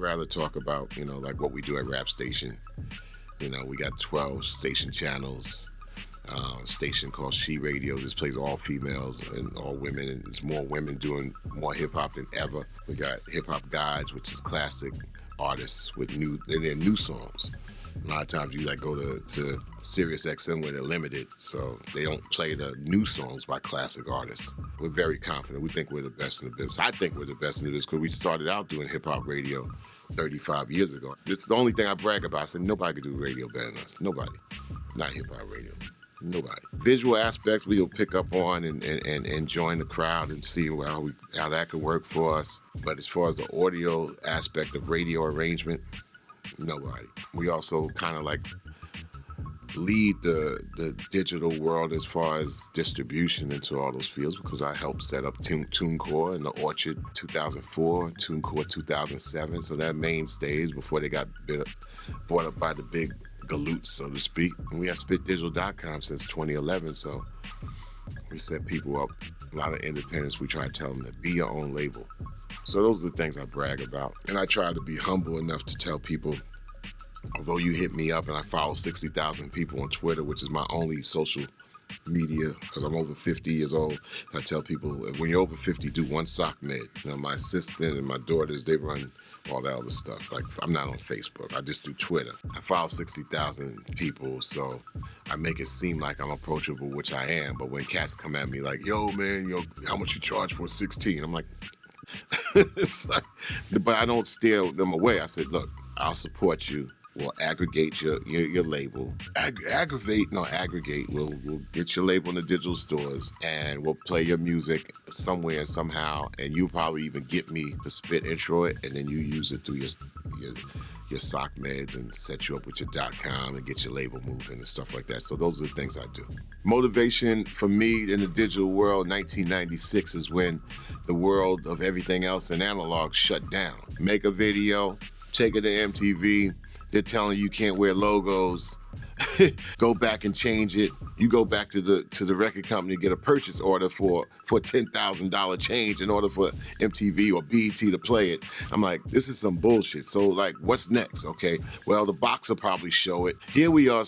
rather talk about, like what we do at Rapstation. We got 12 station channels. Station called She Radio. This plays all females and all women, and there's more women doing more hip hop than ever. We got Hip Hop Guides, which is classic artists with new songs. A lot of times you go to Sirius XM where they're limited, so they don't play the new songs by classic artists. We're very confident. We think we're the best in the business. I think we're the best in the business because we started out doing hip hop radio 35 years ago. This is the only thing I brag about. I said nobody can do radio better than us. Nobody. Not hip hop radio. Nobody. Visual aspects we'll pick up on and join the crowd and see how that could work for us. But as far as the audio aspect of radio arrangement, nobody. We also kind of lead the digital world as far as distribution into all those fields because I helped set up TuneCore in the Orchard 2004, TuneCore 2007. So that main stage before they got bought up by the big galoots, so to speak. And we have SpitDigital.com since 2011, so we set people up, a lot of independents. We try to tell them to be your own label. So those are the things I brag about. And I try to be humble enough to tell people, although you hit me up and I follow 60,000 people on Twitter, which is my only social media, because I'm over 50 years old. I tell people, when you're over 50, do one sock med. My assistant and my daughters, they run all that other stuff. I'm not on Facebook. I just do Twitter. I follow 60,000 people, so I make it seem like I'm approachable, which I am. But when cats come at me like, yo, man, how much you charge for a 16? I'm like, but I don't steer them away. I said, look, I'll support you. We'll aggregate your label. Aggregate. We'll get your label in the digital stores and we'll play your music somewhere and somehow. And you'll probably even get me to spit intro it, and then you use it through your sock meds and set you up with your .com and get your label moving and stuff like that. So those are the things I do. Motivation for me in the digital world, 1996 is when the world of everything else in analog shut down. Make a video, take it to MTV. They're telling you can't wear logos. Go back and change it. You go back to the record company, get a purchase order for a $10,000 change in order for MTV or BET to play it. I'm like, this is some bullshit. So what's next? Okay, well, the box will probably show it. Here we are.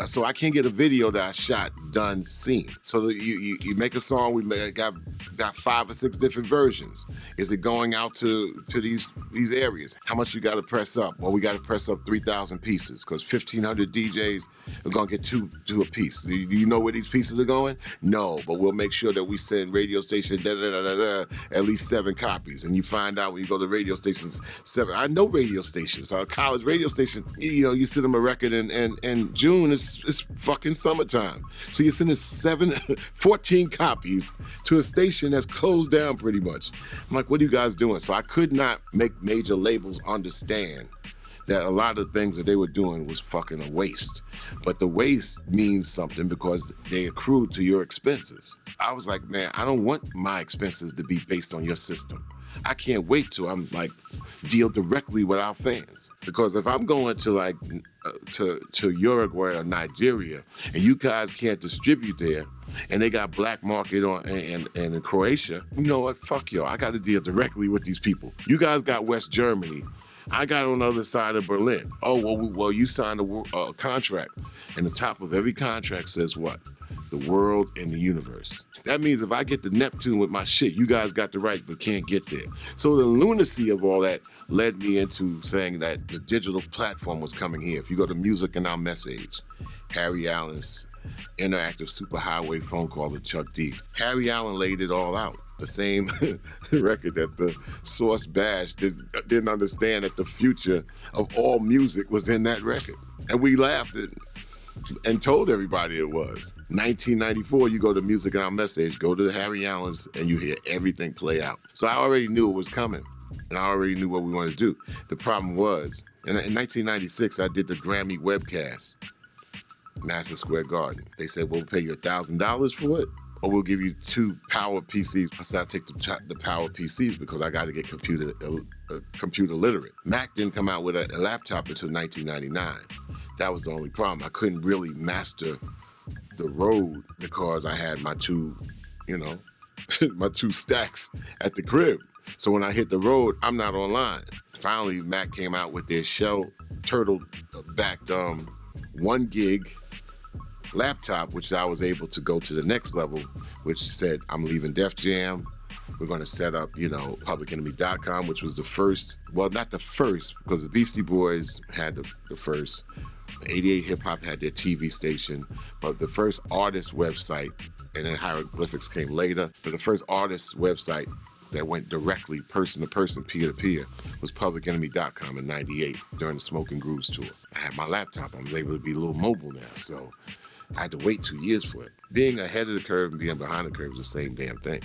So I can't get a video that I shot, done, seen. So you make a song. We got 5 or 6 different versions. Is it going out to these areas? How much you got to press up? Well, we got to press up 3,000 pieces because 1,500 DJs are gonna get two a piece. Do you know where these pieces are going? No, but we'll make sure that we send radio station at least 7 copies. And you find out when you go to radio stations, 7. I know radio stations. Our college radio station. You send them a record in June. It's fucking summertime. So you're sending 14 copies to a station that's closed down pretty much. I'm like, what are you guys doing? So I could not make major labels understand that a lot of things that they were doing was fucking a waste. But the waste means something because they accrued to your expenses. I was like, man, I don't want my expenses to be based on your system. I can't wait till I'm deal directly with our fans. Because if I'm going to to Uruguay or Nigeria and you guys can't distribute there and they got black market and in Croatia, you know what, fuck y'all. I got to deal directly with these people. You guys got West Germany. I got on the other side of Berlin. Oh, well, you signed a contract. And the top of every contract says what? The world and the universe. That means if I get to Neptune with my shit, you guys got the right but can't get there. So the lunacy of all that led me into saying that the digital platform was coming here. If you go to Music and Our Message, Harry Allen's interactive superhighway phone call to Chuck D. Harry Allen laid it all out. The same record that the Source Bash didn't understand that the future of all music was in that record. And we laughed and told everybody it was. 1994, you go to Music and Our Message, go to Harry Allen's, and you hear everything play out. So I already knew it was coming, and I already knew what we wanted to do. The problem was, in 1996, I did the Grammy webcast, Madison Square Garden. They said, we'll pay you $1,000 for it, or we'll give you 2 power PCs. I said, I'll take the power PCs because I got to get computer literate. Mac didn't come out with a laptop until 1999. That was the only problem. I couldn't really master the road because I had my 2, my 2 stacks at the crib. So when I hit the road, I'm not online. Finally, Mac came out with their shell turtle-backed 1 gig laptop, which I was able to go to the next level, which said, I'm leaving Def Jam. We're going to set up, publicenemy.com, which was the first, well, not the first, because the Beastie Boys had the first. 88 Hip Hop had their TV station, but the first artist website, and then Hieroglyphics came later, but the first artist website that went directly person to person, peer to peer, was publicenemy.com in 98 during the Smoking Grooves tour. I had my laptop. I was able to be a little mobile now, so I had to wait 2 years for it. Being ahead of the curve and being behind the curve is the same damn thing.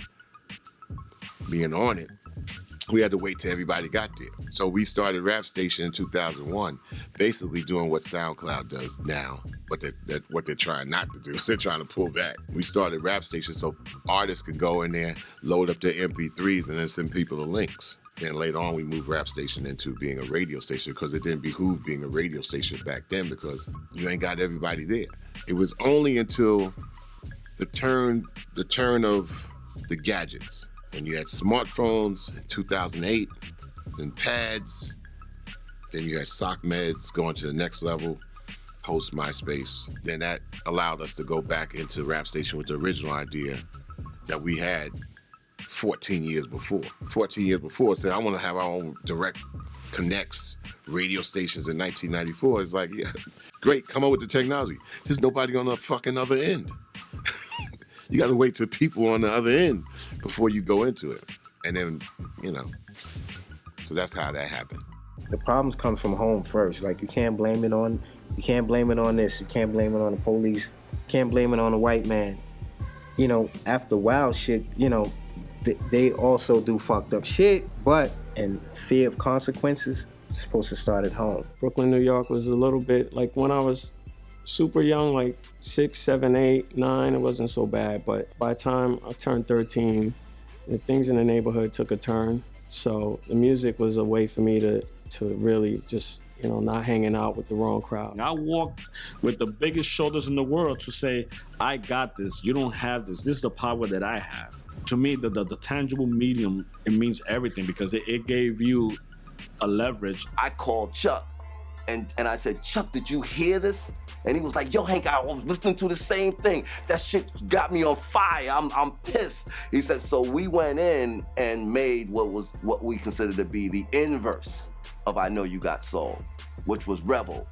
Being on it, we had to wait till everybody got there. So we started Rapstation in 2001, basically doing what SoundCloud does now, but what they're trying not to do. They're trying to pull back. We started Rapstation so artists could go in there, load up their MP3s, and then send people the links. Then later on, we moved Rapstation into being a radio station because it didn't behoove being a radio station back then because you ain't got everybody there. It was only until the turn of the gadgets. When you had smartphones in 2008, then pads, then you had sock meds going to the next level, post MySpace. Then that allowed us to go back into Rapstation with the original idea that we had 14 years before. 14 years before, said I want to have our own direct connects radio stations in 1994. It's like, yeah, great, come up with the technology. There's nobody on the fucking other end. You got to wait till people on the other end before you go into it. And then, so that's how that happened. The problems come from home first. Like you can't blame it on this. You can't blame it on the police. You can't blame it on the white man. After a while shit, they also do fucked up shit, but in fear of consequences, it's supposed to start at home. Brooklyn, New York was a little bit like when I was super young, like 6, 7, 8, 9, it wasn't so bad. But by the time I turned 13, things in the neighborhood took a turn. So the music was a way for me to really just, not hanging out with the wrong crowd. I walked with the biggest shoulders in the world to say, I got this, you don't have this. This is the power that I have. To me, the tangible medium, it means everything because it gave you a leverage. I called Chuck and I said, Chuck, did you hear this? And he was like, yo, Hank, I was listening to the same thing. That shit got me on fire. I'm pissed. He said, so we went in and made what we considered to be the inverse of I Know You Got Soul, which was Rebel.